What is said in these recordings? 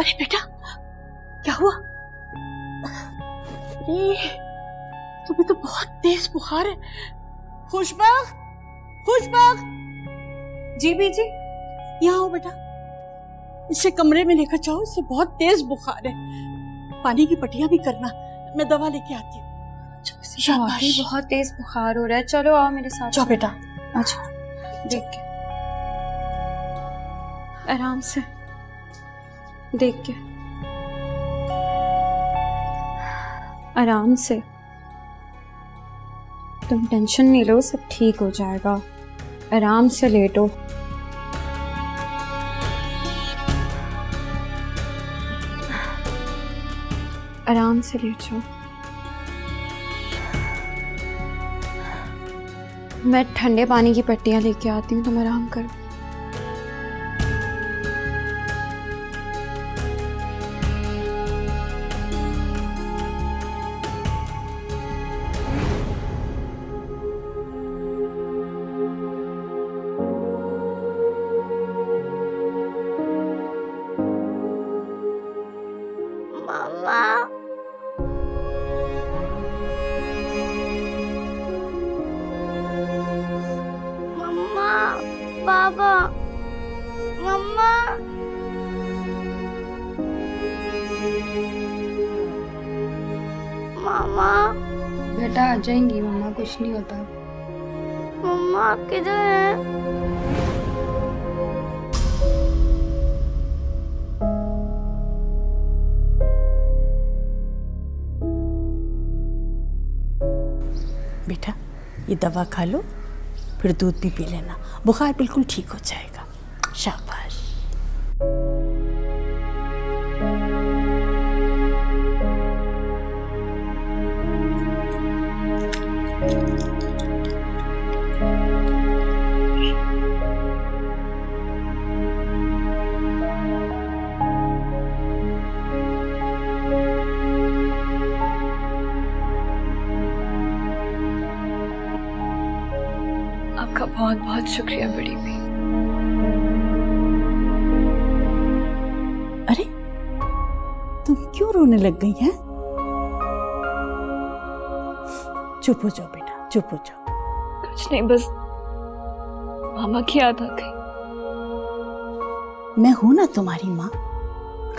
अरे बेटा क्या हुआ? अरे तुम्हें तो बहुत तेज बुखार है। खुशबख्त, खुशबख्त। जी बीजी। यहाँ आओ बेटा, इसे कमरे में लेकर जाओ, इसे बहुत तेज बुखार है। पानी की पट्टियां भी करना, मैं दवा लेके आती हूँ। शाबाश, बहुत तेज बुखार हो रहा है। चलो आओ मेरे साथ। जाओ बेटा। अच्छा देख के, आराम से देख के, आराम से। तुम टेंशन नहीं लो, सब ठीक हो जाएगा। आराम से लेटो। आराम से लेट जाओ। मैं ठंडे पानी की पट्टियां लेके आती हूँ, तुम आराम करो। मम्मा, मम्मा, पापा, मम्मा। मामा। बेटा आ जाएंगी मम्मा, कुछ नहीं होता। मम्मा आप किधर हैं? बेटा ये दवा खा लो, फिर दूध भी पी लेना, बुखार बिल्कुल ठीक हो जाएगा। शाबाश। आपका बहुत बहुत शुक्रिया बड़ी भी। अरे तुम क्यों रोने लग गई हैं? चुप हो जाओ बेटा, चुप हो जाओ। कुछ नहीं, बस मामा की याद आ गई। मैं हूं ना तुम्हारी माँ,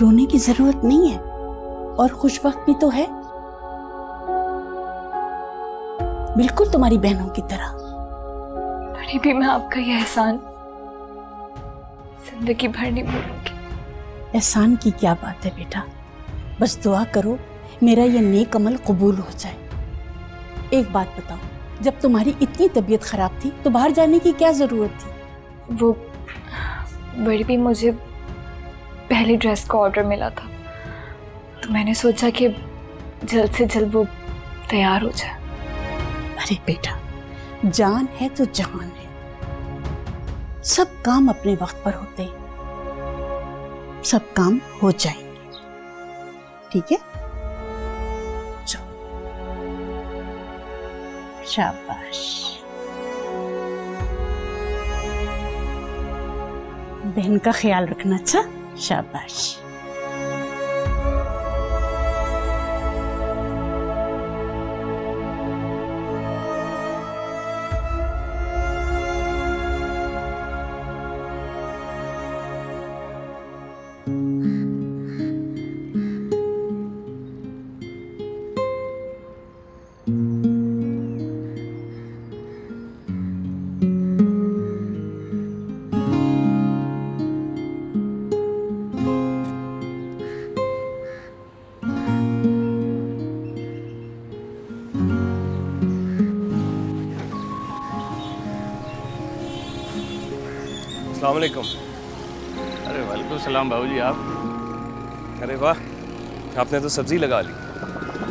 रोने की जरूरत नहीं है। और खुशबख्त भी तो है, बिल्कुल तुम्हारी बहनों की तरह। बड़ी भी, मैं आपका ये एहसान जिंदगी भर नहीं भूलूंगी। एहसान की क्या बात है बेटा, बस दुआ करो मेरा ये नेक अमल कबूल हो जाए। एक बात बताओ, जब तुम्हारी इतनी तबीयत खराब थी तो बाहर जाने की क्या जरूरत थी? वो बड़ी भी, मुझे पहली ड्रेस का ऑर्डर मिला था, तो मैंने सोचा कि जल्द से जल्द वो तैयार हो जाए। अरे बेटा, जान है तो जहान है, सब काम अपने वक्त पर होते हैं, सब काम हो जाएंगे। ठीक है, चलो शाबाश। बहन का ख्याल रखना। अच्छा, शाबाश। अस्सलाम वालेकुम। अरे वालेकुम सलाम बाबूजी। आप? अरे वाह, आपने तो सब्जी लगा ली।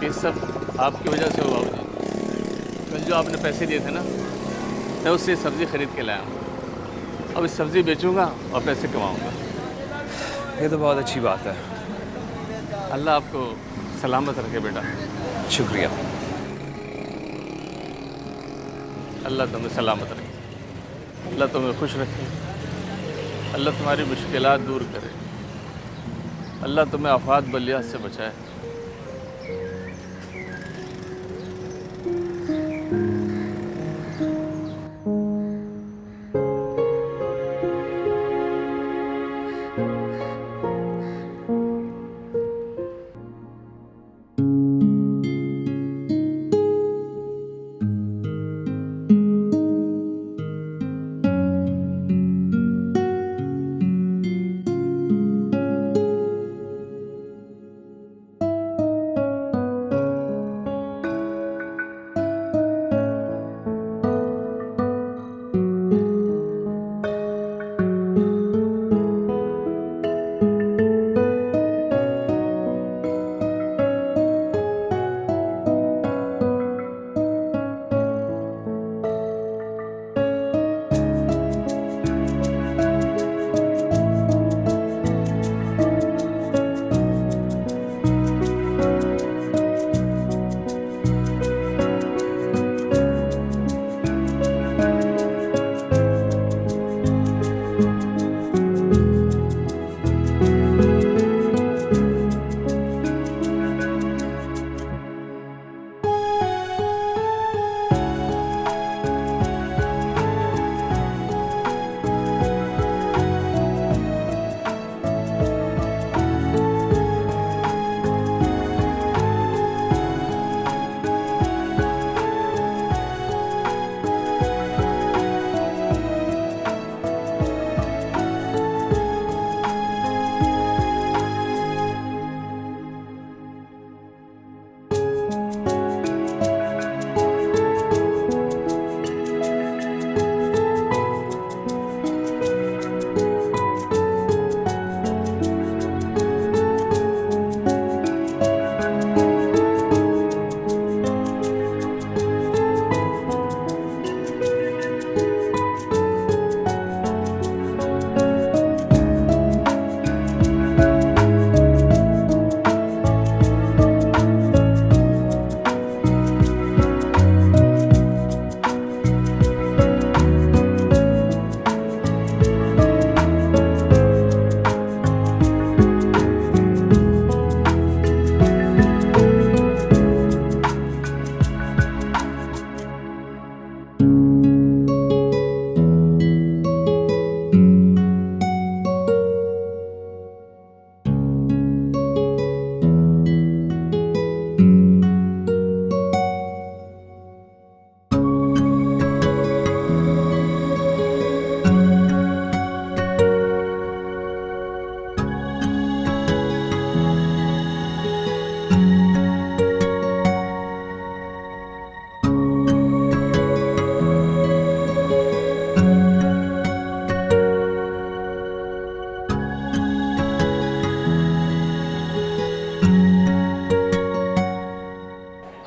ये सब आपकी वजह से हो बाबूजी। कल जो आपने पैसे दिए थे ना, मैं उससे सब्ज़ी ख़रीद के लाया हूँ। अब इस सब्ज़ी बेचूंगा और पैसे कमाऊंगा। ये तो बहुत अच्छी बात है। अल्लाह आपको सलामत रखे बेटा। शुक्रिया। अल्लाह तुम्हें सलामत रखे, अल्लाह तुम्हें खुश रखे, अल्लाह तुम्हारी मुश्किलात दूर करे। अल्लाह तुम्हें आफात बलियात से बचाए।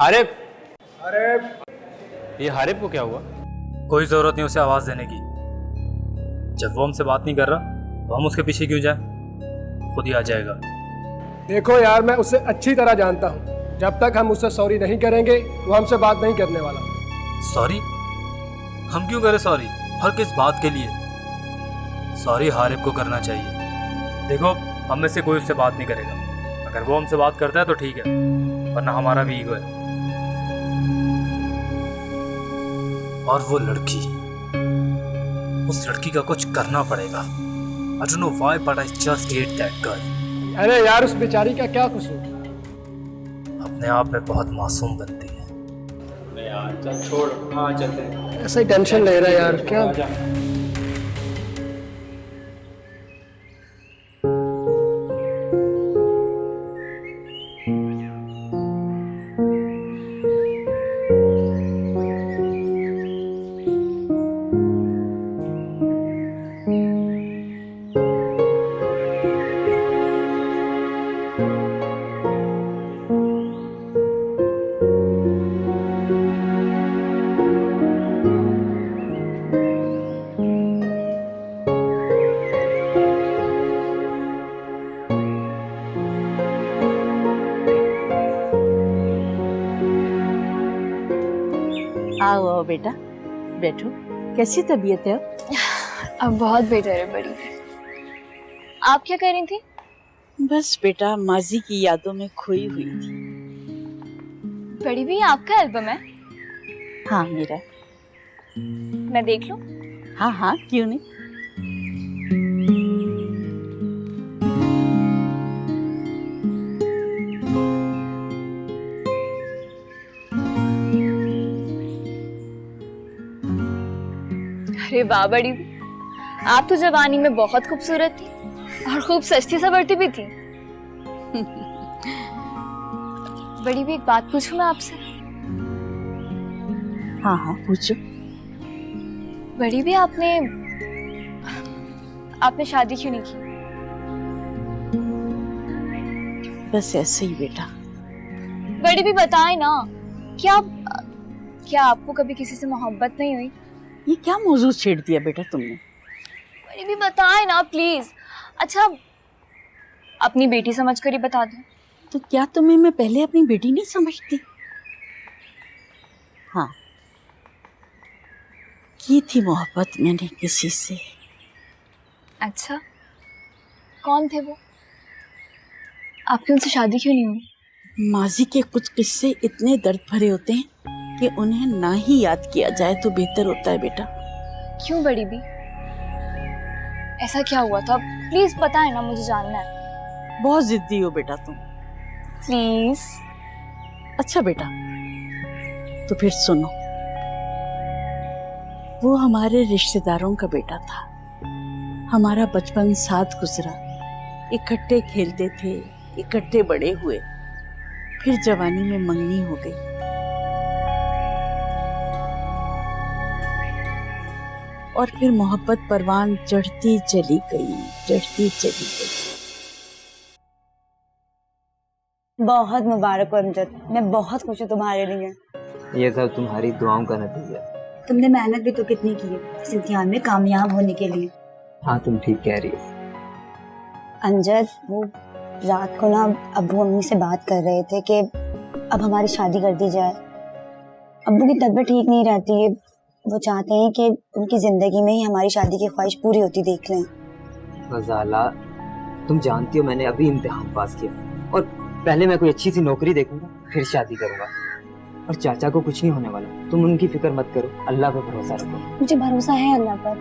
हारिब, हारिब, ये हारिब को क्या हुआ? कोई जरूरत नहीं उसे आवाज देने की। जब वो हमसे बात नहीं कर रहा तो हम उसके पीछे क्यों जाए? खुद ही आ जाएगा। देखो यार, मैं उसे अच्छी तरह जानता हूँ। जब तक हम उससे सॉरी नहीं करेंगे वो हमसे बात नहीं करने वाला। सॉरी? हम क्यों करें सॉरी? हर किस बात के लिए? सॉरी हारिब को करना चाहिए। देखो, हम में से कोई उससे बात नहीं करेगा। अगर वो हमसे बात करता है तो ठीक है, वरना हमारा भी ईगो है। और वो लड़की, उस लड़की का कुछ करना पड़ेगा। I don't know why, but I just hate that girl. अरे यार, उस बेचारी का क्या कसूर? अपने आप में बहुत मासूम बनती है। अरे यार चल छोड़, हाँ चलते हैं। ऐसा ही टेंशन ले रहा है यार, क्या? आओ आओ बेटा, बैठो। कैसी तबीयत है? अब बहुत बेटर है बड़ी। आप क्या कर रही थी? बस बेटा माजी की यादों में खोई हुई थी। बड़ी भी आपका एल्बम है? हाँ मेरा। मैं देख लूं? हाँ हाँ क्यों नहीं। अरे वाह बड़ी भी, आप तो जवानी में बहुत खूबसूरत थी और खूब सस्ती सवरती भी थी। बड़ी भी एक बात पूछूं मैं आपसे? हाँ हाँ पूछो। बड़ी भी आपने शादी क्यों नहीं की? बस ऐसे ही बेटा। बड़ी भी बताए ना, क्या आपको कभी किसी से मोहब्बत नहीं हुई? ये क्या मौजूद छेड़ दिया बेटा तुमने। बड़ी भी बताए ना प्लीज। अच्छा अपनी बेटी समझकर ही बता दो। तो क्या तुम्हें मैं पहले अपनी बेटी नहीं समझती? हाँ की थी मोहब्बत मैंने किसी से। अच्छा कौन थे वो? आपकी उनसे शादी क्यों नहीं हुई? माजी के कुछ किस्से इतने दर्द भरे होते हैं कि उन्हें ना ही याद किया जाए तो बेहतर होता है बेटा। क्यों बड़ी भी, ऐसा क्या हुआ था? प्लीज बताए ना, मुझे जानना है। बहुत जिद्दी हो बेटा तुम। प्लीज। अच्छा बेटा तो फिर सुनो। वो हमारे रिश्तेदारों का बेटा था। हमारा बचपन साथ गुजरा, इकट्ठे खेलते थे, इकट्ठे बड़े हुए। फिर जवानी में मंगनी हो गई। और फिर मोहब्बत परवान चढ़ती चली गई, चढ़ती चली गई। बहुत मुबारक हो अमजद, मैं बहुत खुश हूँ तुम्हारे लिए। ये सब तुम्हारी दुआओं का नतीजा है। तुमने मेहनत भी तो कितनी की है इस इम्तिहान में कामयाब होने के लिए। हाँ तुम ठीक कह रही हो। अमजद वो रात को ना अब्बू अम्मी से बात कर रहे थे कि अब हमारी शादी कर दी जाए। अब्बू की तबीयत ठीक नहीं रहती है, वो चाहते हैं कि उनकी जिंदगी में ही हमारी शादी की ख्वाहिश पूरी होती देख लें। गजाला तुम जानती हो मैंने अभी इम्तिहान पास किया और पहले मैं कोई अच्छी सी नौकरी देखूंगा फिर शादी करूंगा। और चाचा को कुछ नहीं होने वाला, तुम उनकी फिक्र मत करो, अल्लाह पे भरोसा रखो। मुझे भरोसा है अल्लाह पर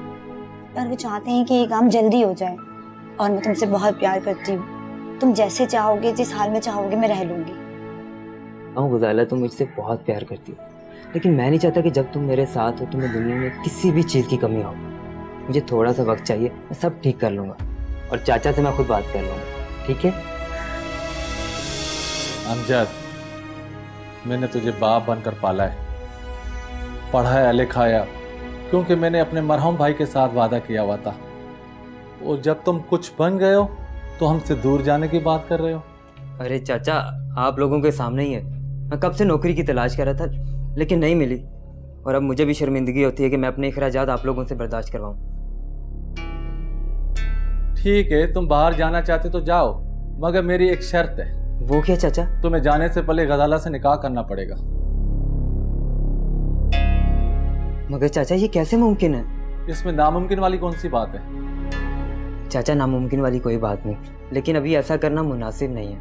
वो चाहते हैं कि ये काम जल्दी हो जाए। और मैं तुमसे बहुत प्यार करती हूँ, तुम जैसे चाहोगे, जिस हाल में चाहोगे मैं रह लूंगी। हाँ गजाला तुम मुझसे बहुत प्यार करती हो, लेकिन मैं नहीं चाहता कि जब तुम मेरे साथ हो तुम्हें दुनिया में किसी भी चीज़ की कमी हो। मुझे थोड़ा सा वक्त चाहिए, मैं सब ठीक कर लूँगा और चाचा से मैं खुद बात कर लूँगा, ठीक है? अमजद, मैंने तुझे बाप बनकर पाला है, पढ़ाया लिखाया, क्योंकि मैंने अपने मरहूम भाई के साथ वादा किया हुआ था। और जब तुम कुछ बन गए हो तो हमसे दूर जाने की बात कर रहे हो। अरे चाचा आप लोगों के सामने ही है, मैं कब से नौकरी की तलाश कर रहा था लेकिन नहीं मिली। और अब मुझे भी शर्मिंदगी होती है कि मैं अपने अखराजात आप लोगों से बर्दाश्त करवाऊं। ठीक है तुम बाहर जाना चाहते तो जाओ, मगर मेरी एक शर्त है। वो क्या चाचा? तुम्हें जाने से पहले गजाला से निकाह करना पड़ेगा। मगर चाचा ये कैसे मुमकिन है? इसमें नामुमकिन वाली कौन सी बात है? चाचा नामुमकिन वाली कोई बात नहीं, लेकिन अभी ऐसा करना मुनासिब नहीं है।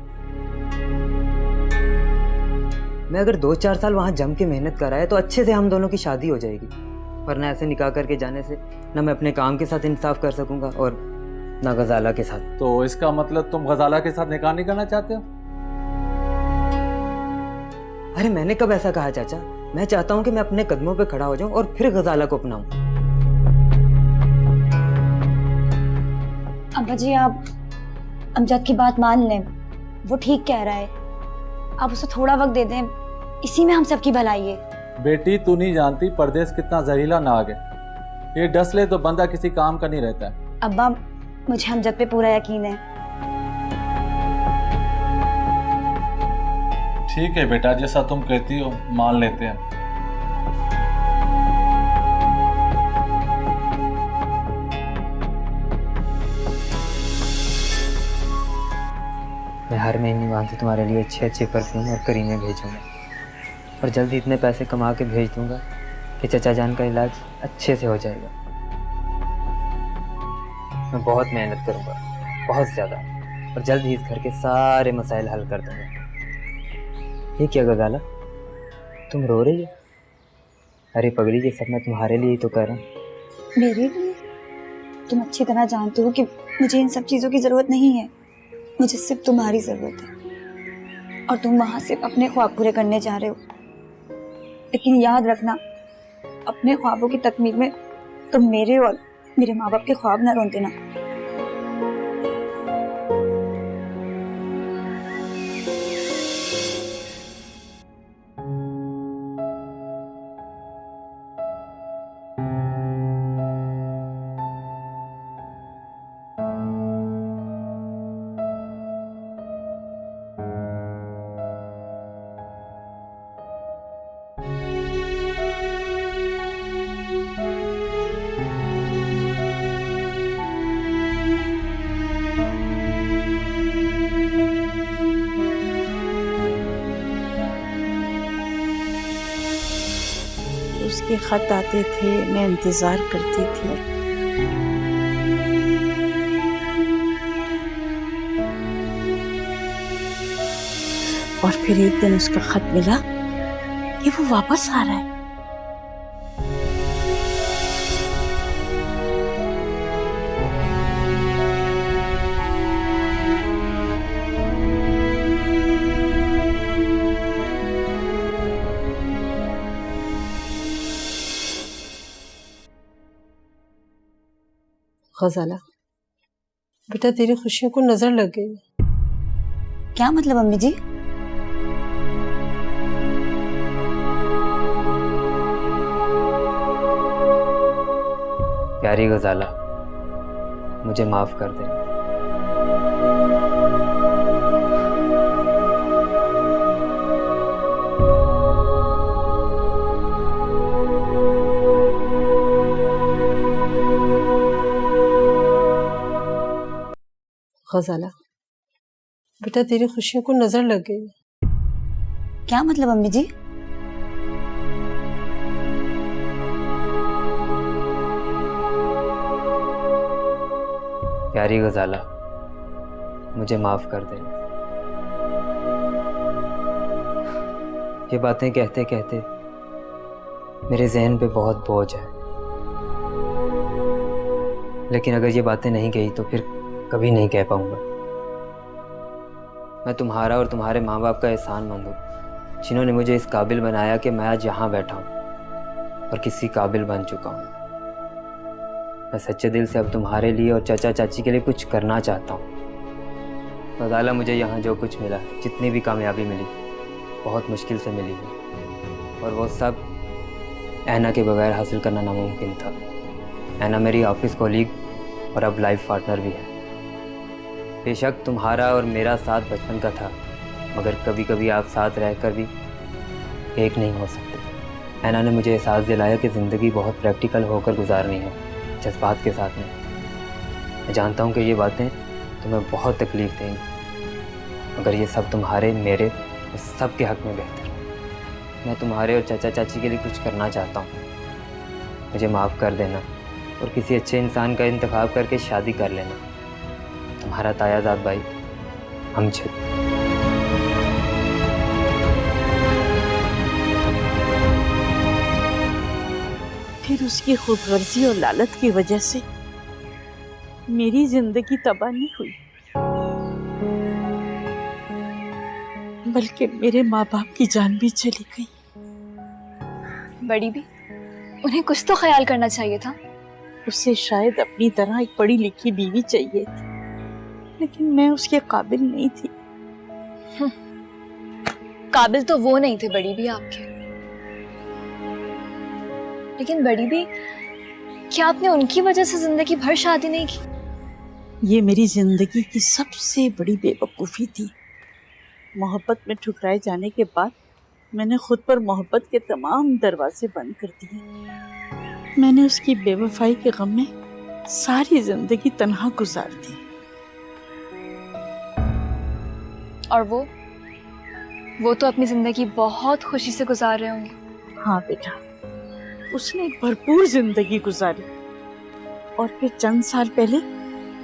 मैं अगर 2-4 साल वहाँ जम के मेहनत कराया तो अच्छे से हम दोनों की शादी हो जाएगी, वरना ऐसे निकाह करके जाने से ना मैं अपने काम के साथ इंसाफ कर सकूंगा और ना गजाला के साथ। तो इसका मतलब तुम गजाला के साथ निकाह नहीं करना चाहते हो? अरे मैंने कब ऐसा कहा चाचा? मैं चाहता हूँ कि मैं अपने कदमों पे खड़ा हो जाऊं और फिर गजाला को अपनाऊं। अब्बा जी आप अमजद की बात मान लें, वो ठीक कह रहा है। आप उसे थोड़ा वक्त दे दें, इसी में हम सबकी भलाई है। बेटी तू नहीं जानती परदेश कितना जहरीला नाग है, ये डस ले तो बंदा किसी काम का नहीं रहता है। अब्बा मुझे अमजद पे पूरा यकीन है। ठीक है बेटा, जैसा तुम कहती हो मान लेते हैं। मैं हर महीने वहाँ से तुम्हारे लिए अच्छे अच्छे परफ्यूम और करीने भेजूंगा और जल्दी इतने पैसे कमा के भेज दूंगा कि चचा जान का इलाज अच्छे से हो जाएगा। मैं बहुत मेहनत करूंगा, बहुत ज़्यादा, और जल्द ही इस घर के सारे मसाइल हल कर दूंगा। ये क्या गजाला, तुम रो रही हो? अरे पगली, ये सब मैं तुम्हारे लिए ही तो कर रहा हूँ। मेरे लिए? तुम अच्छी तरह जानते हो कि मुझे इन सब चीज़ों की ज़रूरत नहीं है। मुझे सिर्फ तुम्हारी ज़रूरत है और तुम वहाँ सिर्फ अपने ख्वाब पूरे करने जा रहे हो। लेकिन याद रखना, अपने ख्वाबों की तकमील में तुम मेरे और मेरे माँ बाप के ख्वाब ना रोन देना। उसके खत आते थे, मैं इंतजार करती थी। और फिर एक दिन उसका खत मिला कि वो वापस आ रहा है। गजाला, बेटा तेरी खुशियों को नजर लग गई। क्या मतलब अम्मी जी? प्यारी गजाला, मुझे माफ कर दे। गजाला, बेटा तेरी खुशियों को नजर लग गई। क्या मतलब अम्मी जी? प्यारी गजाला, मुझे माफ कर दे। ये बातें कहते कहते मेरे जहन पे बहुत बोझ है, लेकिन अगर ये बातें नहीं कही तो फिर कभी नहीं कह पाऊंगा। मैं तुम्हारा और तुम्हारे माँ बाप का एहसानमंद हूँ, जिन्होंने मुझे इस काबिल बनाया कि मैं आज यहाँ बैठा हूँ और किसी काबिल बन चुका हूँ। मैं सच्चे दिल से अब तुम्हारे लिए और चाचा चाची के लिए कुछ करना चाहता हूँ। गजाला, मुझे यहाँ जो कुछ मिला, जितनी भी कामयाबी मिली, बहुत मुश्किल से मिली है, और वो सब ऐना के बगैर हासिल करना नामुमकिन था। ऐना मेरी ऑफिस कॉलीग और अब लाइफ पार्टनर भी है। बेशक तुम्हारा और मेरा साथ बचपन का था, मगर कभी कभी आप साथ रहकर भी एक नहीं हो सकते। ऐना ने मुझे एहसास दिलाया कि ज़िंदगी बहुत प्रैक्टिकल होकर गुजारनी है, जज्बात के साथ नहीं। मैं जानता हूँ कि ये बातें तुम्हें बहुत तकलीफ़ देंगी, मगर ये सब तुम्हारे, मेरे और सब के हक़ में बेहतर है। मैं तुम्हारे और चाचा चाची के लिए कुछ करना चाहता हूँ। मुझे माफ़ कर देना और किसी अच्छे इंसान का इंतखाब करके शादी कर लेना। तुम्हारा तायाजाद भाई अमजद। फिर उसकी खुदगर्जी और लालच की वजह से मेरी जिंदगी तबाह नहीं हुई, बल्कि मेरे माँ बाप की जान भी चली गई। बड़ी भी, उन्हें कुछ तो ख्याल करना चाहिए था। उसे शायद अपनी तरह एक पढ़ी लिखी बीवी चाहिए थी, लेकिन मैं उसके काबिल नहीं थी। काबिल तो वो नहीं थे बड़ी भी आपके। लेकिन बड़ी भी, क्या आपने उनकी वजह से जिंदगी भर शादी नहीं की? ये मेरी जिंदगी की सबसे बड़ी बेवकूफ़ी थी। मोहब्बत में ठुकराए जाने के बाद मैंने खुद पर मोहब्बत के तमाम दरवाजे बंद कर दिए। मैंने उसकी बेवफाई के गम में सारी जिंदगी तन्हा गुजार दी। और वो तो अपनी जिंदगी बहुत खुशी से गुजार रहे होंगे। हाँ बेटा, उसने एक भरपूर जिंदगी गुजारी और फिर चंद साल पहले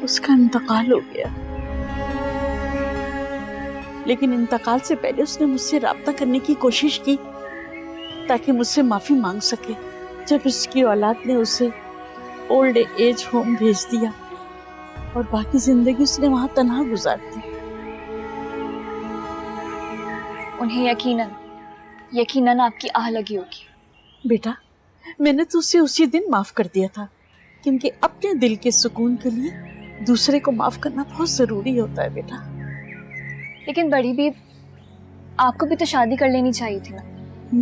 उसका इंतकाल हो गया। लेकिन इंतकाल से पहले उसने मुझसे राब्ता करने की कोशिश की ताकि मुझसे माफ़ी मांग सके। जब उसकी औलाद ने उसे ओल्ड एज होम भेज दिया और बाकी ज़िंदगी उसने वहाँ तन्हा गुजार दी। उन्हें यकीनन आपकी आह लगी होगी। बेटा, मैंने तो उसे उसी दिन माफ़ कर दिया था, क्योंकि अपने दिल के सुकून के लिए दूसरे को माफ़ करना बहुत ज़रूरी होता है बेटा। लेकिन बड़ी भी, आपको भी तो शादी कर लेनी चाहिए थी ना।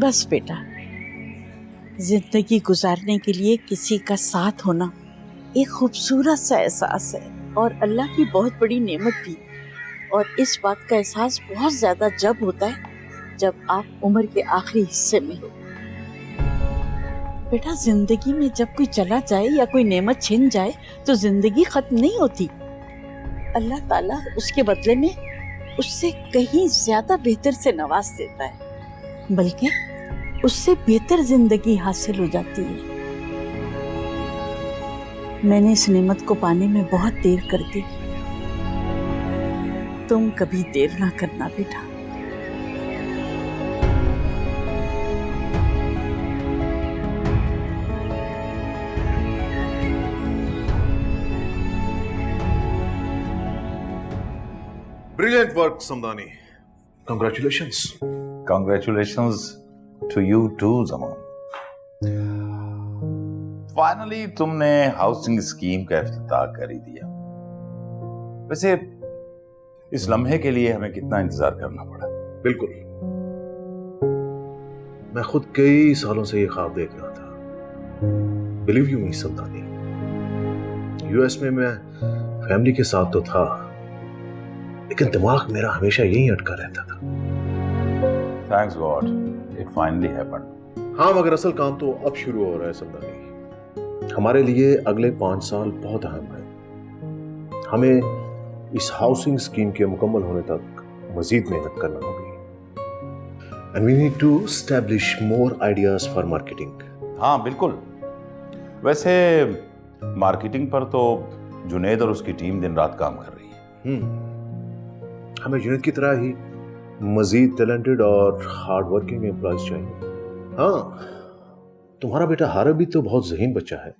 बस बेटा, जिंदगी गुजारने के लिए किसी का साथ होना एक खूबसूरत सा एहसास है और अल्लाह की बहुत बड़ी नेमत भी। और इस बात का एहसास बहुत ज़्यादा जब होता है जब आप उम्र के आखिरी हिस्से में हो। बेटा, जिंदगी में जब कोई चला जाए या कोई नेमत छिन जाए तो जिंदगी खत्म नहीं होती। अल्लाह ताला उसके बदले में उससे कहीं ज्यादा बेहतर से नवाज देता है, बल्कि उससे बेहतर जिंदगी हासिल हो जाती है। मैंने इस नेमत को पाने में बहुत देर कर दी। तुम कभी देर ना करना बेटा। Brilliant work, Samdani. Congratulations. Congratulations to you too, Zaman. Finally तुमने हाउसिंग स्कीम का इफ्तिताह कर ही दिया। वैसे इस लम्हे के लिए हमें कितना इंतजार करना पड़ा? बिल्कुल, मैं खुद कई सालों से ये ख्वाब देख रहा था। Believe you me Samdani, US में मैं फैमिली के साथ तो था, लेकिन दिमाग मेरा हमेशा यहीं अटका रहता था। Thanks God, it finally happened. हाँ, मगर असल काम तो अब शुरू हो रहा है समदानी। हमारे लिए अगले 5 साल बहुत अहम है। हमें इस हाउसिंग स्कीम के मुकम्मल होने तक मजीद मेहनत करना होगी। And we need to establish more ideas for marketing. हाँ बिल्कुल। वैसे मार्केटिंग पर तो जुनैद और उसकी टीम दिन रात काम कर रही है। हमें जुनैद की तरह ही मजीद टैलेंटेड और हार्ड वर्किंग एम्प्लॉयज चाहिए। हाँ, तुम्हारा बेटा हारिब भी तो बहुत ज़हीन बच्चा है।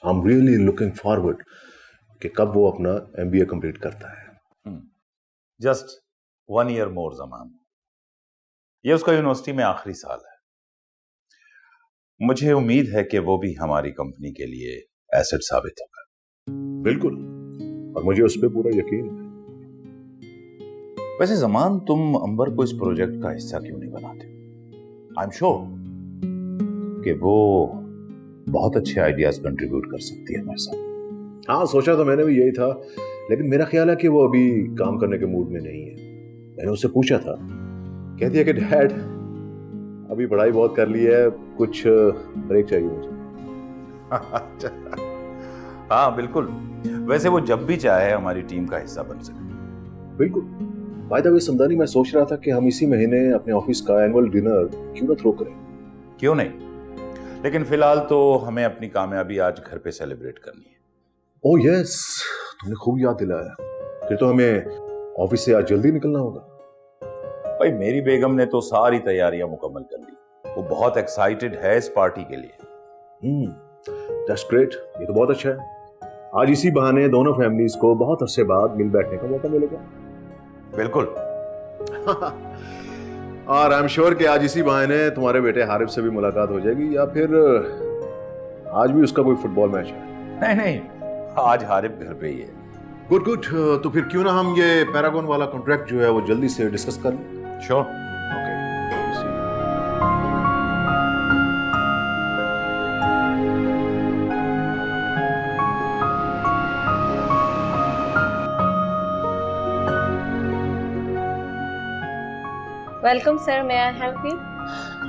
I am really looking forward कि कब वो अपना MBA कंप्लीट करता है। जस्ट 1 ईयर मोर ज़मान। ये उसका यूनिवर्सिटी में आखिरी साल है। मुझे उम्मीद है कि वो भी हमारी कंपनी के लिए एसेट साबित होगा। बिल्कुल, और मुझे उस पर पूरा यकीन है। वैसे ज़मान, तुम अंबर को इस प्रोजेक्ट का हिस्सा क्यों नहीं बनाते? आई एम श्योर कि वो बहुत अच्छे आइडियाज कंट्रीब्यूट कर सकती है हमारे साथ। हाँ, सोचा तो मैंने भी यही था, लेकिन मेरा ख्याल है कि वो अभी काम करने के मूड में नहीं है। मैंने उससे पूछा था, कहती है कि डैड अभी पढ़ाई बहुत कर ली है, कुछ ब्रेक चाहिए मुझे। हाँ बिल्कुल, वैसे वो जब भी चाहे हमारी टीम का हिस्सा बन सके। बिल्कुल। बाय द वे समदानी, मैं सोच रहा था कि हम इसी महीने अपने ऑफिस का एनुअल डिनर क्यों ना थ्रो करें। क्यों नहीं, लेकिन फिलहाल तो हमें अपनी कामयाबी आज घर पे सेलिब्रेट करनी है। ओह यस, तुमने खूब याद दिलाया। फिर तो हमें ऑफिस से आज जल्दी निकलना होगा। भाई, मेरी बेगम ने तो सारी तैयारियां मुकम्मल कर ली। वो बहुत एक्साइटेड है इस पार्टी के लिए। दैट्स ग्रेट, ये तो बहुत अच्छा है। आज इसी बहाने दोनों फैमिलीज को बहुत अरसे बाद मिल बैठने का मौका मिलेगा। बिल्कुल। और आई एम श्योर कि आज इसी बहाने तुम्हारे बेटे हारिब से भी मुलाकात हो जाएगी, या फिर आज भी उसका कोई फुटबॉल मैच है। नहीं, आज हारिब घर पे ही है। गुड गुड, तो फिर क्यों ना हम ये पैरागॉन वाला कॉन्ट्रैक्ट जो है वो जल्दी से डिस्कस कर लें। Sure. Okay. Welcome sir, may I help you?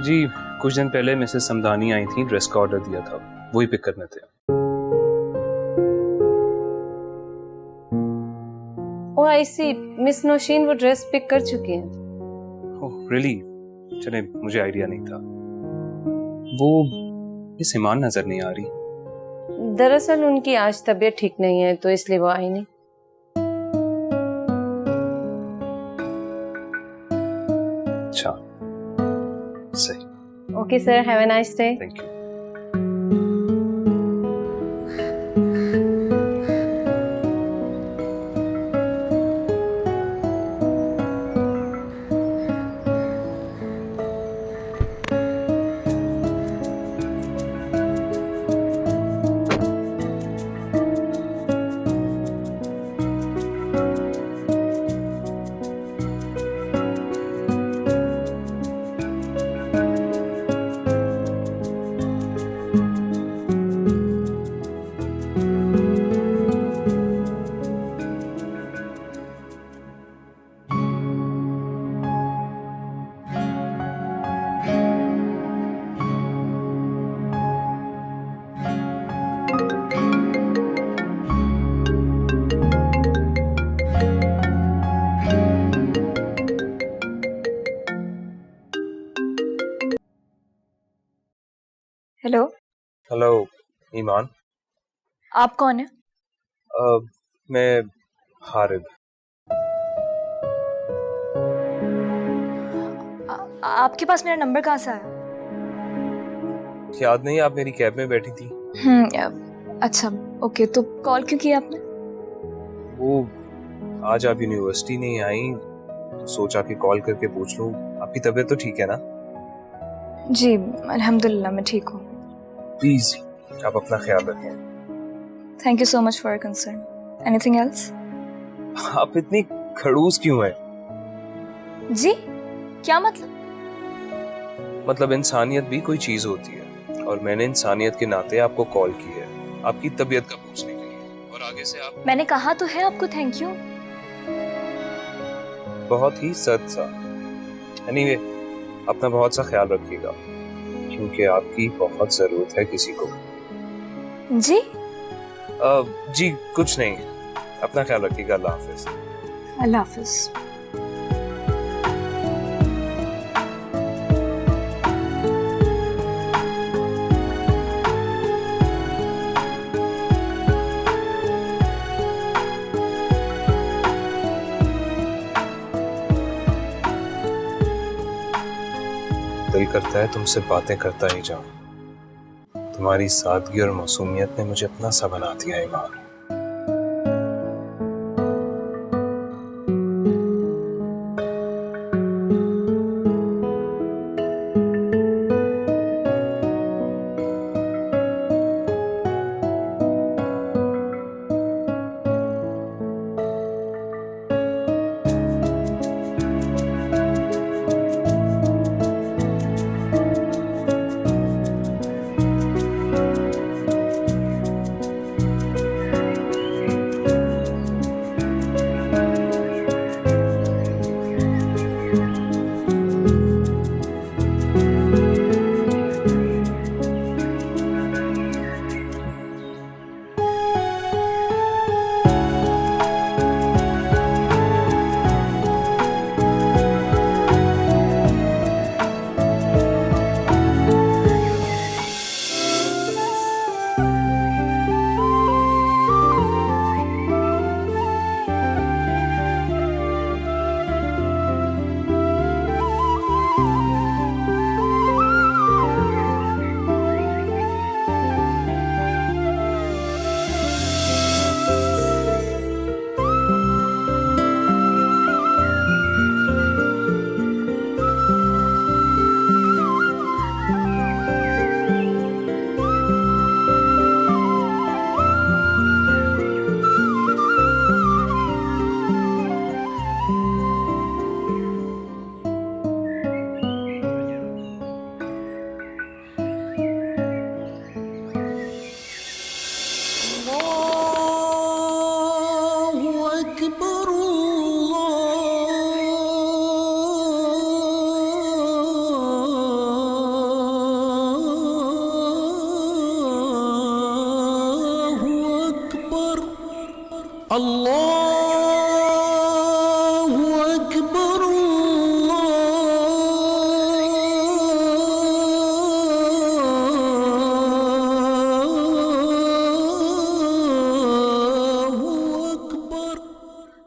जी, कुछ दिन पहले मिसेस समदानी आई थी, ड्रेस का ऑर्डर दिया था, वही पिक करने थे। ओह आई सी, मिस नौशीन वो ड्रेस पिक कर चुकी हैं। Oh really? चले, मुझे आइडिया नहीं था। वो मिस ईमान नजर नहीं आ रही। दरअसल उनकी आज तबीयत ठीक नहीं है, तो इसलिए वो आई नहीं। Okay sir, have a nice day. Thank you. Hello, hello Iman. आप कौन है? मैं हारिब। आपके पास मेरा नंबर कहाँ से आया? याद नहीं, आप मेरी कैब में बैठी थी। अच्छा, ओके, तो कॉल क्यों किया आपने? वो आज आप यूनिवर्सिटी नहीं आई तो सोचा कि कॉल करके पूछ लूं, आपकी तबीयत तो ठीक है ना? जी अल्हम्दुलिल्लाह, मैं ठीक हूँ। प्लीज आप अपना ख्याल रखें। Thank you so much for your concern. Anything else? आप इतनी खड़ूस क्यों हैं? जी क्या मतलब? मतलब इंसानियत भी कोई चीज होती है और मैंने इंसानियत के नाते आपको कॉल की है आपकी तबीयत का पूछने के लिए, और आगे से आप मैंने कहा तो है आपको थैंक यू। बहुत ही सख्त सा। एनीवे, अपना बहुत सा ख्याल रखिएगा क्योंकि आपकी बहुत जरूरत है किसी को। जी जी कुछ नहीं, अपना ख्याल रखिएगा। अल्लाह हाफिज। अल्लाह हाफिज। दिल करता है तुमसे बातें करता ही जाऊं। तुम्हारी सादगी और मासूमियत ने मुझे अपना सा बना दिया है ईमान।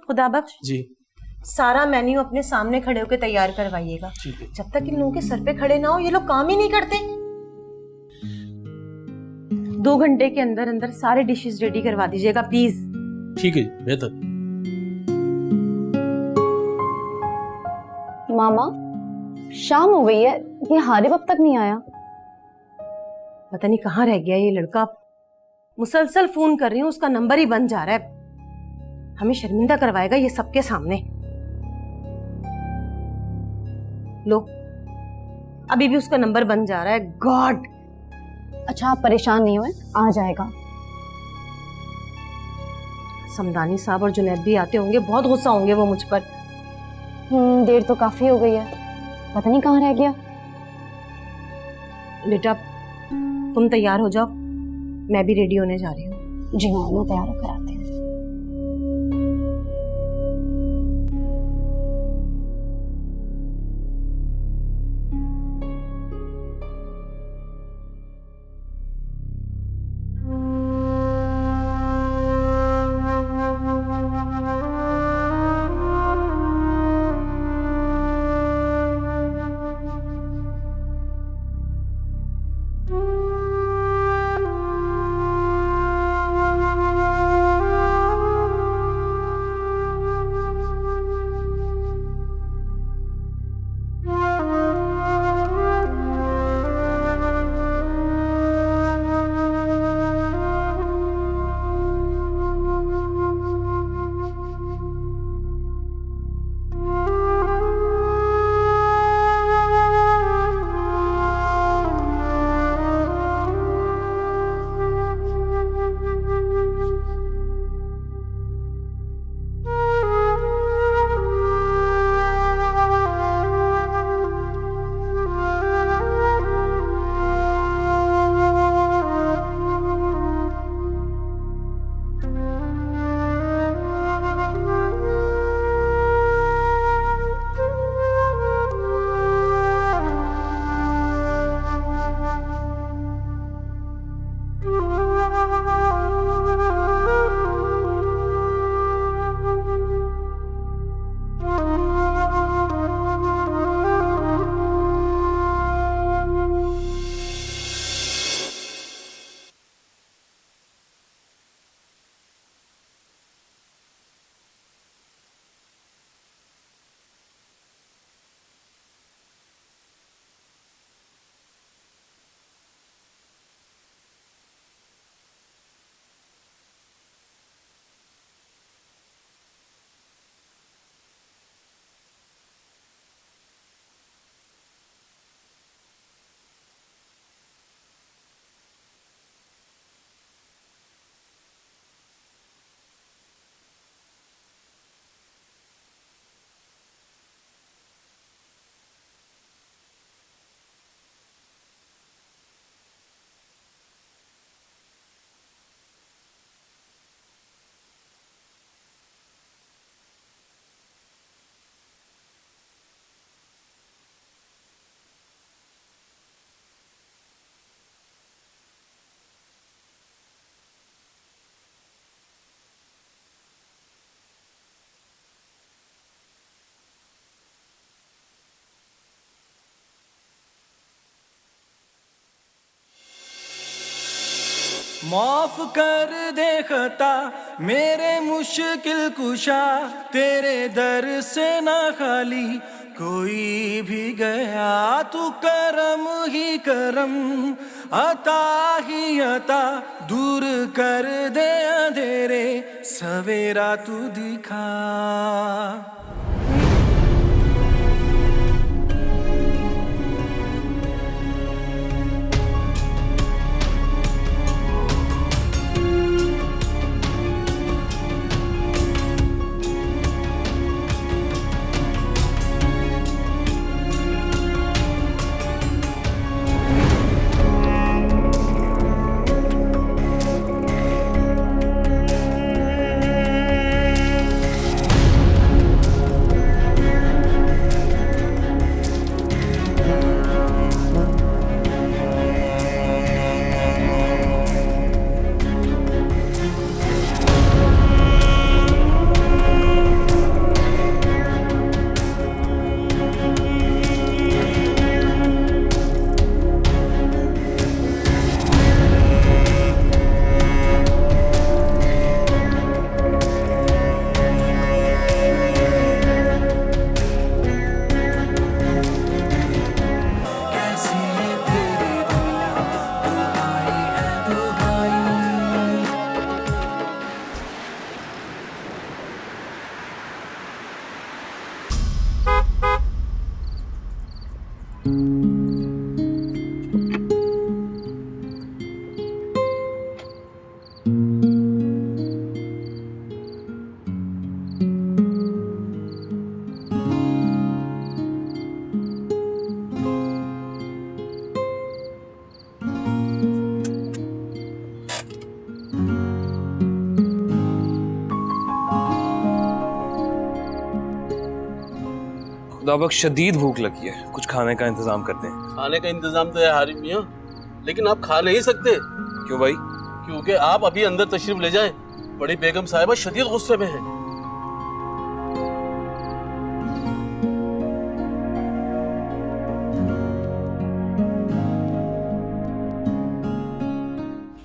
खुदा बख्श, जी सारा मेन्यू अपने सामने खड़े होकर तैयार करवाइएगा। जब तक इन लोगों के सर पे खड़े ना हो ये लोग काम ही नहीं करते। 2 घंटे के अंदर अंदर सारे डिशेस रेडी करवा दीजिएगा प्लीज। ठीक है, बेहतर। मामा शाम हो गई है, ये हारिब अब तक नहीं आया। पता नहीं कहाँ रह गया ये लड़का। मुसलसल फोन कर रही हूँ, उसका नंबर ही बंद जा रहा है। हमें शर्मिंदा करवाएगा ये सबके सामने। लो अभी भी उसका नंबर बंद जा रहा है। गॉड। अच्छा आप परेशान नहीं हुए, आ जाएगा। समदानी साहब और जुनैद भी आते होंगे, बहुत गुस्सा होंगे वो मुझ पर। देर तो काफी हो गई है, पता नहीं कहाँ रह गया। बेटा तुम तैयार हो जाओ, मैं भी रेडी होने जा रही हूँ। जी हाँ, मैं तैयार होकर आती हूँ। माफ कर दे खता मेरे मुश्किल कुशा, तेरे दर से ना खाली कोई भी गया। तू करम ही करम, अता ही अता, दूर कर दे अंधेरे, सवेरा तू दिखा। खुदा शदीद भूख लगी है, कुछ खाने का इंतजाम करते हैं। खाने का इंतजाम तो है हारिम मियाँ, लेकिन आप खा नहीं सकते। क्यों भाई? क्योंकि आप अभी अंदर तशरीफ ले जाएं, बड़ी बेगम साहिबा शदीद गुस्से में है।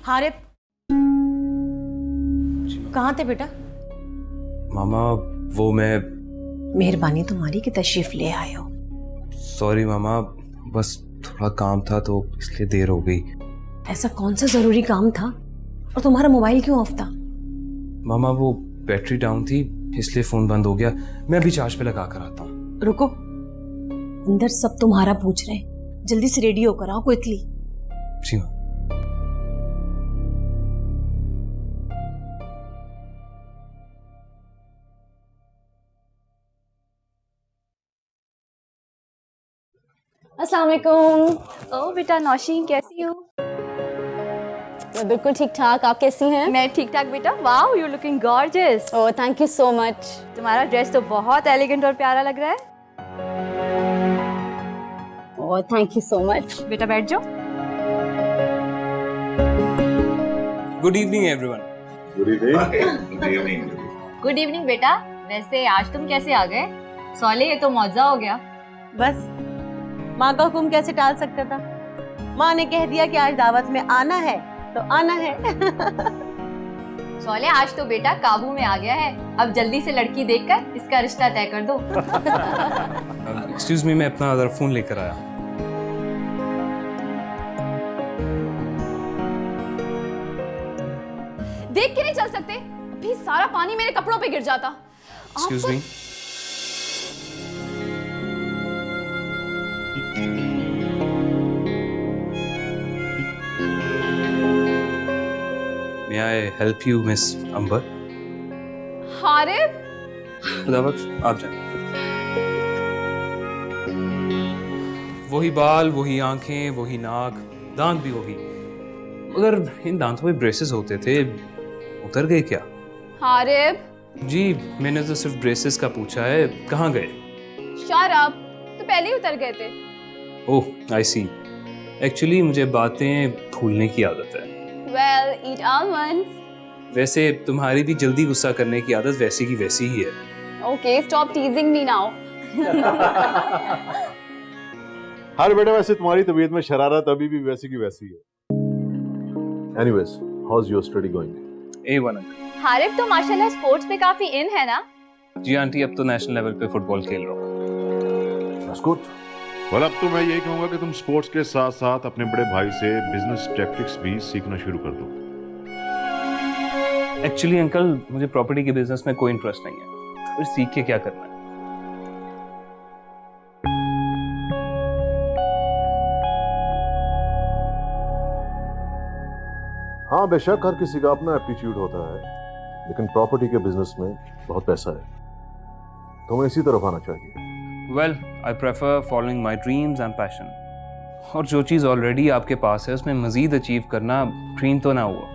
हारिब, कहाँ थे बेटा? मामा वो मैं मेहरबानी तुम्हारी कि तशरीफ ले आए हो। सॉरी मामा, बस थोड़ा काम था तो इसलिए देर हो गई। ऐसा कौन सा जरूरी काम था? और तुम्हारा मोबाइल क्यों ऑफ था? मामा वो बैटरी डाउन थी इसलिए फोन बंद हो गया, मैं अभी चार्ज पे लगा कर आता हूँ। रुको, अंदर सब तुम्हारा पूछ रहे हैं, जल्दी से रेडी होकर आओ क्विकली। जी माँ। अस्सलाम वालेकुम। ओ बेटा नौशीन, कैसी हो? मैं बिल्कुल ठीक ठाक, आप कैसी हैं? मैं ठीक ठाक बेटा। Wow, you looking gorgeous. Oh thank you so much. तुम्हारा ड्रेस तो बहुत एलिगेंट और प्यारा लग रहा है। Oh thank you so much. बेटा बैठ जाओ। Good evening everyone. Good evening. Good evening बेटा। वैसे आज तुम कैसे आ गए? सॉले ये तो मौजा हो गया। बस माँ का हुक्म कैसे टाल सकता था? माँ ने कह दिया कि आज दावत में आना है तो आना है। सॉले आज तो बेटा काबू में आ गया है, अब जल्दी से लड़की देखकर इसका रिश्ता तय कर दो। एक्सक्यूज मी, मैं अपना अदर फोन लेकर आया। देख के नहीं चल सकते? अभी सारा पानी मेरे कपड़ों पे गिर जाता। Excuse me. May I help you, Miss Amber? Harib, Khudabakhsh, आप जाएं। वही बाल, वही आंखें, वही नाक, दांत भी वही, मगर इन दांतों पे ब्रेसेस होते थे, उतर गए क्या? हारिब। जी मैंने तो सिर्फ ब्रेसेस का पूछा है, कहाँ गए? शराब तो पहले ही उतर गए थे। ओह आई सी। एक्चुअली मुझे बातें भूलने की आदत है। Well, eat almonds. वैसे तुम्हारी भी जल्दी गुस्सा करने की आदत वैसी की वैसी ही है। Okay, stop teasing me now. हर बेटा वैसे तुम्हारी तबीयत में शरारत अभी भी वैसी की वैसी है। Anyways, how's your study going? A1 uncle. Harib तो माशाल्लाह स्पोर्ट्स में काफी इन है ना? जी आंटी, अब तो नेशनल लेवल पे फुटबॉल खेल रहा हूँ। That's good. well, अब तो मैं यही कहूंगा कि तुम स्पोर्ट्स के साथ साथ अपने बड़े भाई से बिजनेस टैक्टिक्स भी सीखना शुरू कर दो। एक्चुअली अंकल मुझे प्रॉपर्टी के बिजनेस में कोई इंटरेस्ट नहीं है, फिर सीख के क्या करना है? हाँ बेशक हर किसी का अपना एप्टीट्यूड होता है, लेकिन प्रॉपर्टी के बिजनेस में बहुत पैसा है, तुम्हें इसी तरफ आना चाहिए। Well I prefer following my dreams and passion, और जो चीज़ ऑलरेडी आपके पास है उसमें मजीद अचीव करना ड्रीम तो ना हुआ।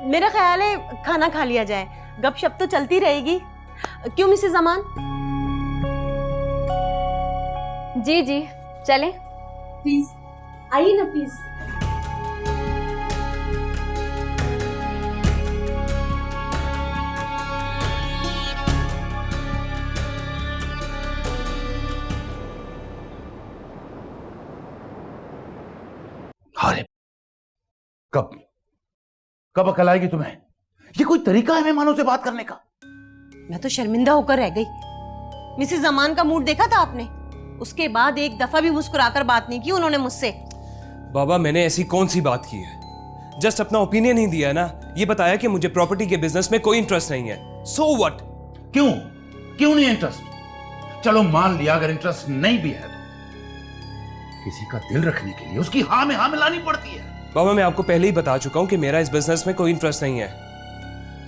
मेरा ख्याल है खाना खा लिया जाए, गपशप तो चलती रहेगी, क्यों मिसेस अमान? जी जी चलें। प्लीज आइए ना प्लीज। हारिब, कब अकल आएगी तुम्हें? ये कोई तरीका है मेहमानों से बात करने का? मैं तो शर्मिंदा होकर रह गई। मिसेस अमान का मूड देखा था आपने? उसके बाद एक दफा भी मुस्कुराकर बात नहीं की उन्होंने मुझसे। बाबा मैंने ऐसी कौन सी बात की है? जस्ट अपना ओपिनियन ही दिया ना, ये बताया कि मुझे प्रॉपर्टी के बिजनेस में कोई इंटरेस्ट नहीं है। So what? क्यों नहीं इंटरेस्ट? चलो मान लिया अगर इंटरेस्ट नहीं भी है तो किसी का दिल रखने के लिए उसकी हाँ में हाँ मिलानी पड़ती है। बाबा मैं आपको पहले ही बता चुका हूं कि मेरा इस बिजनेस में कोई इंटरेस्ट नहीं है,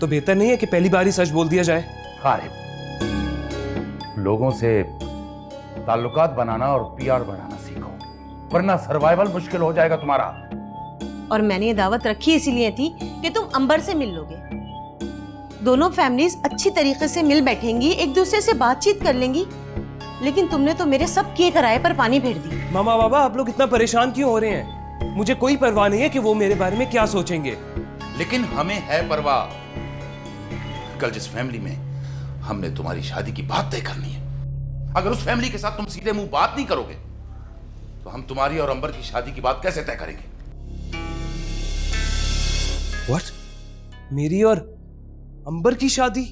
तो बेहतर नहीं है कि पहली बार ही सच बोल दिया जाए? हारिब, लोगों से ताल्लुकात बनाना और पीआर बढ़ाना सीखो, वरना सर्वाइवल मुश्किल हो जाएगा तुम्हारा। और मैंने ये दावत रखी इसीलिए थी कि तुम अंबर से मिल लोगे। दोनों फैमिलीज अच्छी तरीके से मिल बैठेंगी, एक दूसरे से बातचीत कर लेंगी। लेकिन तुमने तो मेरे सब किए कराए पर पानी फेर दी। मामा बाबा, आप लोग इतना परेशान क्यों हो रहे हैं? मुझे कोई परवाह नहीं है कि वो मेरे बारे में क्या सोचेंगे। लेकिन हमें है परवाह। कल जिस फैमिली में हमने तुम्हारी शादी की बात तय करनी है, अगर उस फैमिली के साथ तुम सीधे मुंह बात नहीं करोगे तो हम तुम्हारी और अंबर की शादी की बात कैसे तय करेंगे? What? मेरी और अंबर की शादी?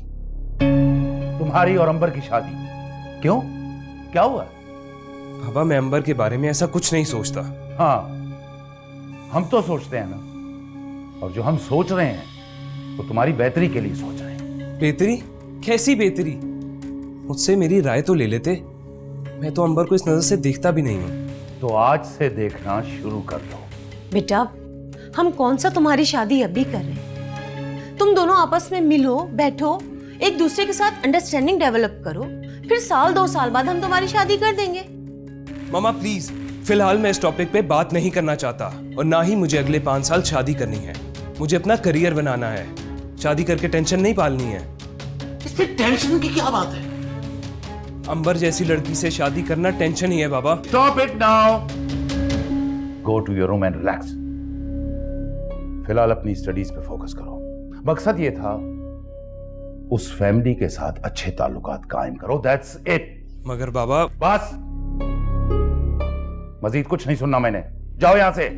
तुम्हारी और अंबर की शादी? क्यों, क्या हुआ? बाबा, मैं अंबर के बारे में ऐसा कुछ नहीं सोचता। हाँ, हम तो सोचते हैं ना, और जो हम सोच रहे हैं वो तुम्हारी बेहतरी के लिए सोच रहे हैं। बेहतरी? कैसी बेहतरी? मुझसे मेरी राय तो ले लेते। मैं तो अंबर को इस नजर से देखता भी नहीं हूं। तो आज से देखना शुरू कर दो। बेटा, हम कौन सा तुम्हारी शादी अभी कर रहे हैं? तुम दोनों आपस में मिलो, बैठो, एक दूसरे के साथ अंडरस्टैंडिंग डेवलप करो, फिर साल 2 साल बाद हम तुम्हारी शादी कर देंगे। मामा प्लीज, फिलहाल मैं इस टॉपिक पे बात नहीं करना चाहता, और ना ही मुझे अगले 5 साल शादी करनी है। मुझे अपना करियर बनाना है, शादी करके टेंशन नहीं पालनी है। इसमें टेंशन की क्या बात है? अंबर जैसी लड़की से शादी करना टेंशन ही है बाबा। Stop it now, go to your room and relax. फिलहाल अपनी स्टडीज पे फोकस करो। मकसद ये था उस फैमिली के साथ अच्छे ताल्लुकात कायम करो, दैट्स इट। मगर बाबा, बस, मजीद कुछ नहीं सुनना मैंने। जाओ यहां से।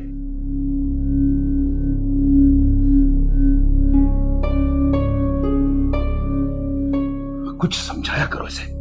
कुछ समझाया करो इसे।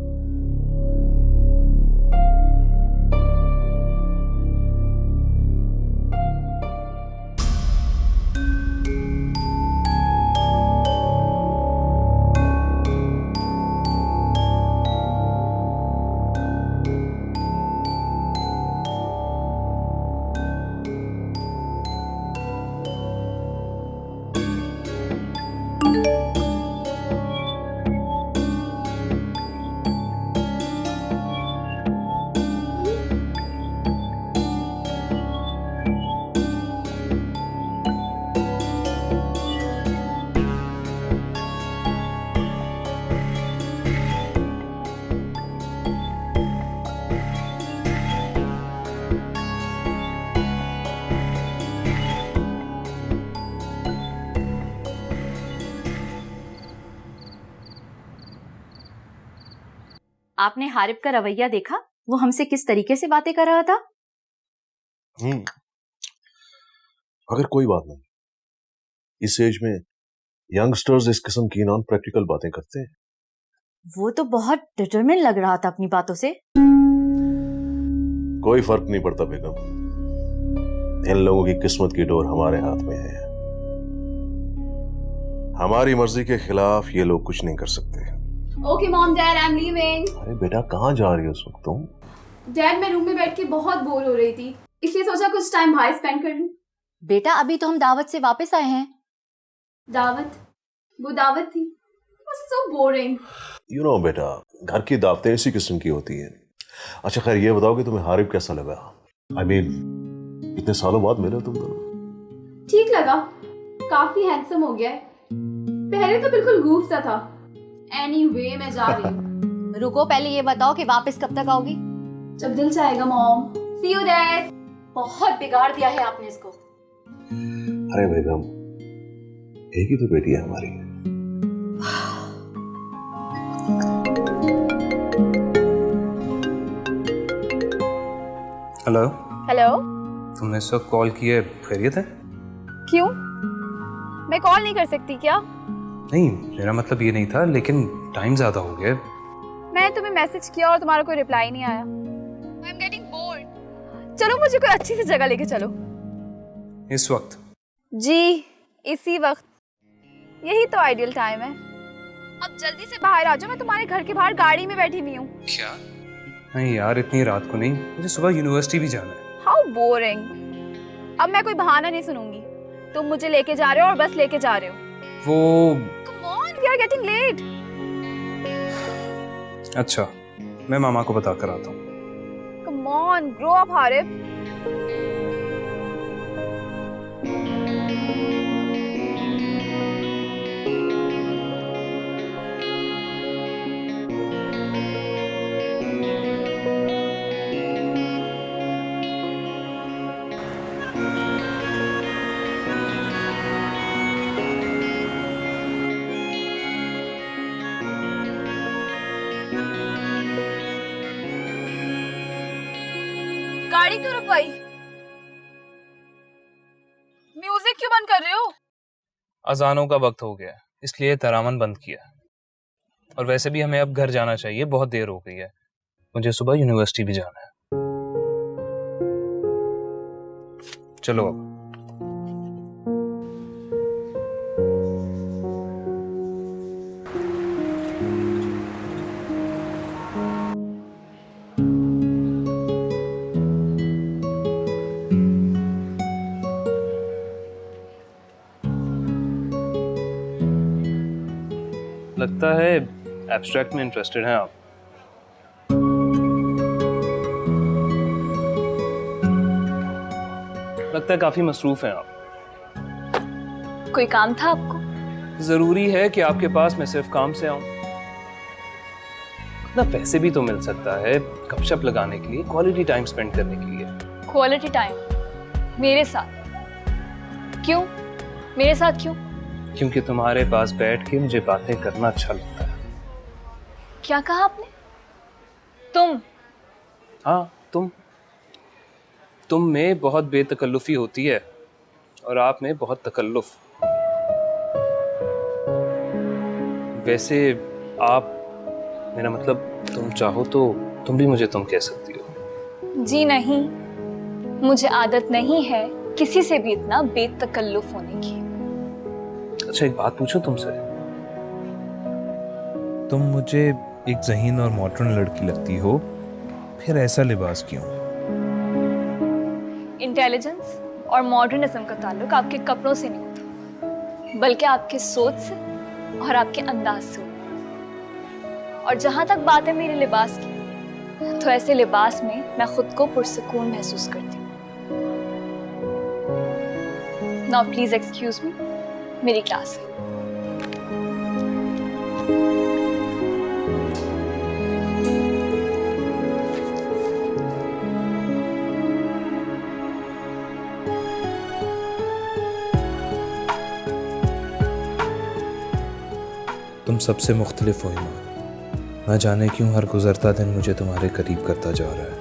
आपने हारिब का रवैया देखा? वो हमसे किस तरीके से बातें कर रहा था। अगर कोई बात नहीं, इस एज में यंगस्टर्स इस किस्म की नॉन प्रैक्टिकल बातें करते हैं। वो तो बहुत डिटरमिन लग रहा था अपनी बातों से। कोई फर्क नहीं पड़ता बेगम, इन लोगों की किस्मत की डोर हमारे हाथ में है। हमारी मर्जी के खिलाफ ये लोग कुछ नहीं कर सकते। Okay mom dad, I am leaving. अरे बेटा, कहाँ जा रही हो इस वक्त तुम? डैड, मैं रूम में बैठ के बहुत बोर हो रही थी, इसलिए सोचा कुछ टाइम बाहर स्पेंड कर लूं। बेटा, अभी तो हम दावत से वापस आए हैं। दावत? वो दावत थी, सो बोरिंग। यू नो बेटा, घर की दावतें इसी किस्म की होती हैं। अच्छा खैर, ये बताओ कि तुम्हें हारिब कैसा लगा? आई मीन, इतने सालों बाद मिले तुम दोनों। ठीक लगा, काफी हैंडसम हो गया है। पहले तो बिल्कुल गूफ सा था। एनीवे, मैं जा रही हूँ। रुको, पहले ये बताओ कि वापस कब तक आओगी? जब दिल चाहेगा मॉम। C you dad. बहुत बिगाड़ दिया है आपने इसको। अरे बेगम, एक ही तो बेटी है हमारी। हेलो। हेलो। तुमने इस वक्त कॉल की है, खैरियत है? क्यों? मैं कॉल नहीं कर सकती क्या? नहीं, मेरा मतलब ये नहीं था, लेकिन टाइम ज्यादा हो गया। मैंने तुम्हें मैसेज किया और तुम्हारा कोई रिप्लाई नहीं आया। I am getting bored. चलो मुझे कोई अच्छी सी जगह लेके चलो। इस वक्त? जी, इसी वक्त। यही तो आइडियल टाइम है। अब जल्दी से बाहर आ जाओ, मैं तुम्हारे घर के बाहर गाड़ी में बैठी हुई हूँ। क्या? नहीं यार, इतनी रात को नहीं, मुझे सुबह यूनिवर्सिटी भी जाना है। How boring. अब मैं कोई बहाना नहीं सुनूंगी। तुम मुझे लेके जा रहे हो और बस लेके जा रहे हो। वो Come on, we are getting late. अच्छा, मैं मामा को बता कर आता हूँ। On, grow up Harib. गाड़ी क्यों रुकवाई? म्यूजिक क्यों बंद कर रहे हो? अजानों का वक्त हो गया इसलिए तरामन बंद किया। और वैसे भी हमें अब घर जाना चाहिए, बहुत देर हो गई है। मुझे सुबह यूनिवर्सिटी भी जाना है। चलो अब। लगता है एब्स्ट्रैक्ट में इंटरेस्टेड हैं आप। लगता है काफी मसरूफ हैं आप। कोई काम था आपको? जरूरी है कि आपके पास मैं सिर्फ काम से आऊं? ना वैसे भी तो मिल सकता है गपशप लगाने के लिए, क्वालिटी टाइम स्पेंड करने के लिए। क्वालिटी टाइम मेरे साथ? क्यों मेरे साथ क्यों? क्योंकि तुम्हारे पास बैठ के मुझे बातें करना अच्छा लगता है। क्या कहा आपने? तुम? हाँ तुम में बहुत बेतकल्लुफी होती है और आप में बहुत तकल्लुफ। वैसे आप, मेरा मतलब तुम चाहो तो तुम भी मुझे तुम कह सकती हो। जी नहीं, मुझे आदत नहीं है किसी से भी इतना बेतकल्लुफ होने की। अच्छा एक बात पूछूं तुमसे? तुम मुझे एक ज़हीन और मॉडर्न लड़की लगती हो, फिर ऐसा लिबास क्यों? इंटेलिजेंस और मॉडर्निज्म का ताल्लुक आपके कपड़ों से नहीं होता, बल्कि आपके सोच से और आपके अंदाज से होता। और जहां तक बात है मेरे लिबास की, तो ऐसे लिबास में मैं खुद को पुरसुकून महसूस करती हूँ। नाउ प्लीज एक्सक्यूज मी, मेरी क्लास है। तुम सबसे मुख्तलिफ हो ईमान। ना जाने क्यों हर गुजरता दिन मुझे तुम्हारे करीब करता जा रहा है।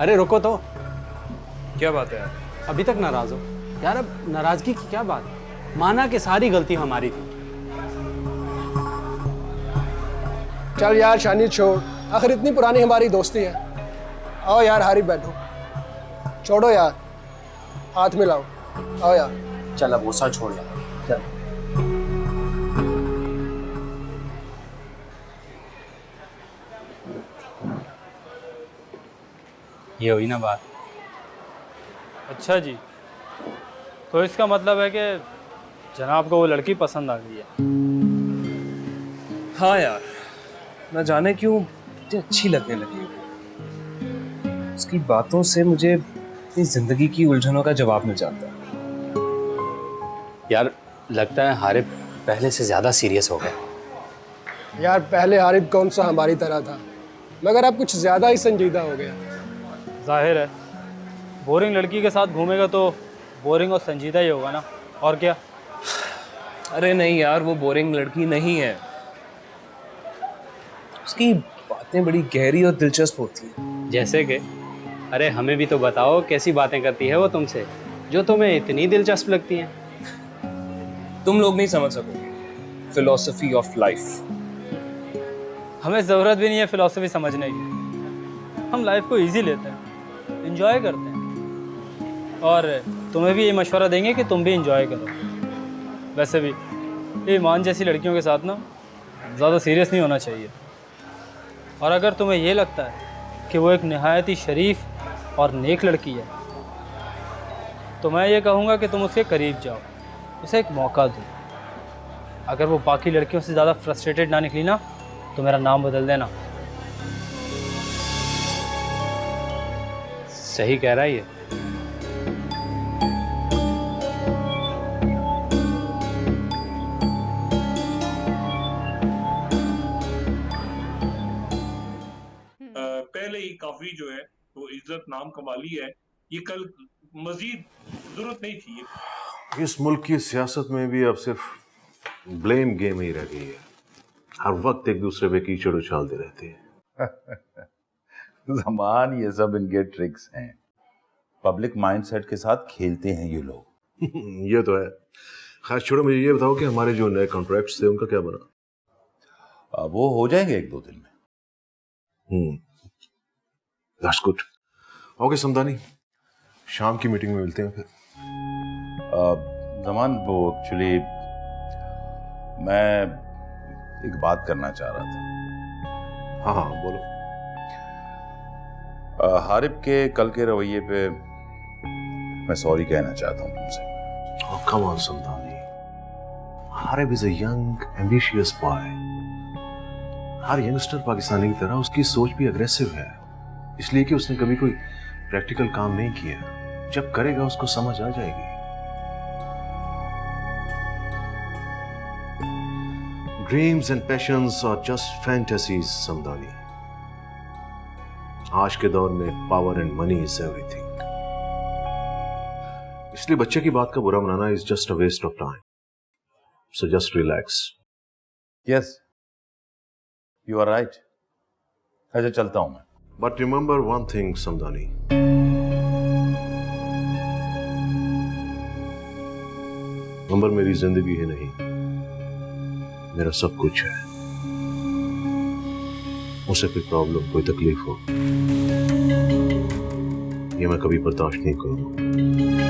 अरे रुको तो। क्या बात है? अभी तक नाराज हो यार? अब नाराजगी की क्या बात? माना कि सारी गलती हमारी थी। चल यार शानी छोड़, आखिर इतनी पुरानी हमारी दोस्ती है। आओ यार हारिब बैठो। छोड़ो यार, हाथ मिलाओ। आओ यार। चल अब गुस्सा छोड़ यार, चल। ये हुई ना बात। अच्छा जी, तो इसका मतलब है कि जनाब को वो लड़की पसंद आ गई है? हाँ यार, न जाने क्यों मुझे अच्छी लगने लगी। उसकी बातों से मुझे अपनी जिंदगी की उलझनों का जवाब मिल जाता है। यार लगता है हारिब पहले से ज़्यादा सीरियस हो गया। यार पहले हारिब कौन सा हमारी तरह था, मगर अब कुछ ज़्यादा ही संजीदा हो गया। जाहिर है, बोरिंग लड़की के साथ घूमेगा तो बोरिंग और संजीदा ही होगा ना, और क्या। अरे नहीं यार, वो बोरिंग लड़की नहीं है। उसकी बातें बड़ी गहरी और दिलचस्प होती हैं। जैसे कि? अरे हमें भी तो बताओ, कैसी बातें करती है वो तुमसे जो तुम्हें इतनी दिलचस्प लगती हैं? तुम लोग नहीं समझ सकोगे फिलॉसफी ऑफ लाइफ। हमें ज़रूरत भी नहीं है फिलॉसफी समझने की। हम लाइफ को इजी लेते हैं, एंजॉय करते हैं, और तुम्हें भी ये मशवरा देंगे कि तुम भी एंजॉय करो। वैसे भी ईमान जैसी लड़कियों के साथ ना ज़्यादा सीरियस नहीं होना चाहिए। और अगर तुम्हें ये लगता है कि वो एक नहायत ही शरीफ और नेक लड़की है, तो मैं ये कहूँगा कि तुम उसके करीब जाओ, उसे एक मौका दो। अगर वो बाकी लड़कियों से ज़्यादा फ्रस्ट्रेटेड ना निकली ना, तो मेरा नाम बदल देना। सही कह रहा है ये। पहले ही काफी जो है वो इज्जत नाम कमा ली है, ये कल मजीद जरूरत नहीं थी। इस मुल्क की सियासत में भी अब सिर्फ ब्लेम गेम ही रह गई है। हर वक्त एक दूसरे पे कीचड़ उछालते रहते हैं। जमान ये सब इनके ट्रिक्स हैं, पब्लिक माइंडसेट के साथ खेलते हैं ये लोग। ये तो है। खैर छोड़ो, मुझे ये बताओ कि हमारे जो नए कॉन्ट्रैक्ट्स थे उनका क्या बना? वो हो जाएंगे 1-2 दिन में। That's good. ओके समदानी, शाम की मीटिंग में मिलते हैं फिर। जमान वो एक्चुअली मैं एक बात करना चाह रहा था। हाँ हाँ बोलो। हारिब के कल के रवैये पे मैं सॉरी कहना चाहता हूँ तुमसे। Come on Samdani, Harib is a young ambitious boy. हर यंगस्टर पाकिस्तानी की तरह उसकी सोच भी अग्रेसिव है, इसलिए कि उसने कभी कोई प्रैक्टिकल काम नहीं किया। जब करेगा उसको समझ आ जाएगी। Dreams and passions are just fantasies Samdani. आज के दौर में power and money is everything. इसलिए बच्चे की बात का बुरा मनाना is just a waste of time. So just relax. Yes, you are right. अच्छा चलता हूं मैं। But remember one thing Samdani, Amber मेरी जिंदगी ही नहीं, मेरा सब कुछ है। उसे कोई प्रॉब्लम, कोई तकलीफ हो, ये मैं कभी बर्दाश्त नहीं करूंगा।